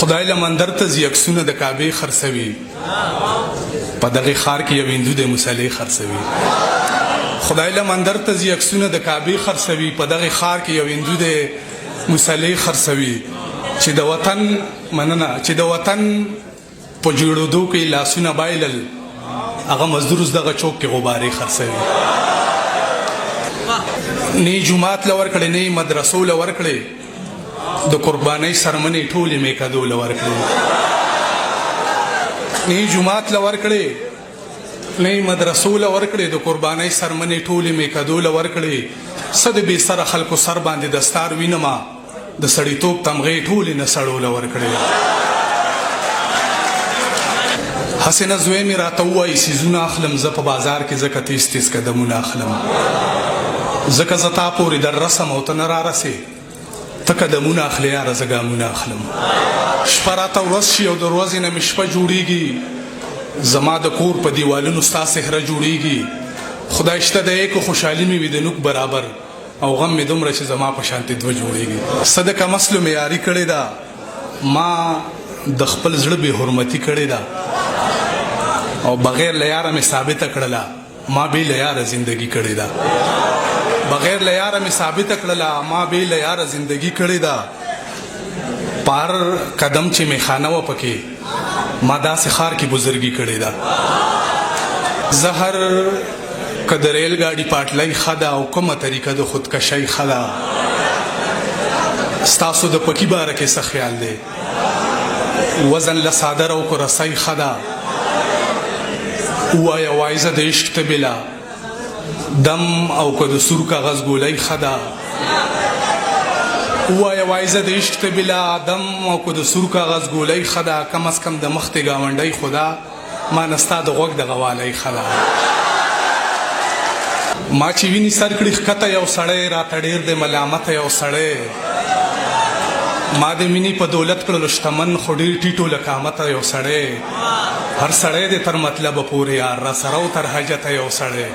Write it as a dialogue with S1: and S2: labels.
S1: خدای له مندر ته ځي عکسونه د کعبې خرڅوي په دغه ښار کې یو هندو د مصلې خرڅوي خدای له مندر ته ځي عکسونه د کعبې خرڅوي په دغه ښار کې یو هندو د مصلې خرڅوي چې د وطن مننه چې د وطن په جوړېدو کې لاسونه بایلل هغه مزدور اوس دغه چوک کې غبارې خرڅوي نه جومات له ورکړې نه مدرسو له ورکړې د قربانۍ سرمنې ټولې مې کدو له ورکړې نه جومات له ورکړې نه مدرسو له ورکړې د قربانۍ سرمنې ټولې مې کدو له ورکړې څه د بې سره خلکو سر باندې دستار وینمه د سړیتوب تمغې ټولې نه سړو له ورکړې هسې نه زوی مې راته ووایي څیزونه اخلم زه په بازار کې ځکه تیز تیز قدمونه اخلم ځکه زه تا پورې در رسم او ته نه رارسې ته قدمونه اخلې یاره زه ګامونه اخلم شپه راته ورځ شي او د ورځې نه مې شپه جوړېږي زما د کور په دیوالونو ستا صحره جوړېږي خدای شته دی که خوشحالي مې وي د نوک برابر او غم مې دومره چې زما په شانتې دوه جوړېږي څه د کمسلو مې یاري کړې ده ما د خپل زړه بې حرمتي کړې ده او بغیر له یاره مې ثابته کړله ما بې له یاره زندګي کړې ده بغیر له یاره مې ثابته کړله ما بې له یاره زندګي کړې ده پار قدم چې مې خانه وه پکې ما داسې ښار کې بزرګي کړې ده زه هر که د ریل ګاډي پاټلۍ ښه ده او کومه طریقه د خودکشۍ ښه ده ستاسو د پکي باره کې څه خیال دی وزن له صادر او که رسۍ ښه ده ووایه وایزه د عشق ته بله دم او که د سور کاغذ ګولۍ ښه ده ووایه وایزه د عشق ته بله دم او که د سور کاغذ ګولۍ ښه ده کم از کم د مخ د ګاونډۍ خو ده ما نه ستا د غوږ د غوالۍ ښه ده ما چې ویني سر کړي ښکته یو سړی راته ډېر د ملامته یو سړی ما د مینې په دولت کړلو شتمن خو ډېر ټیټو له قامته یو سړی هر سړی د تر مطلبه پورې یار را سره او تر حاجته یو سړی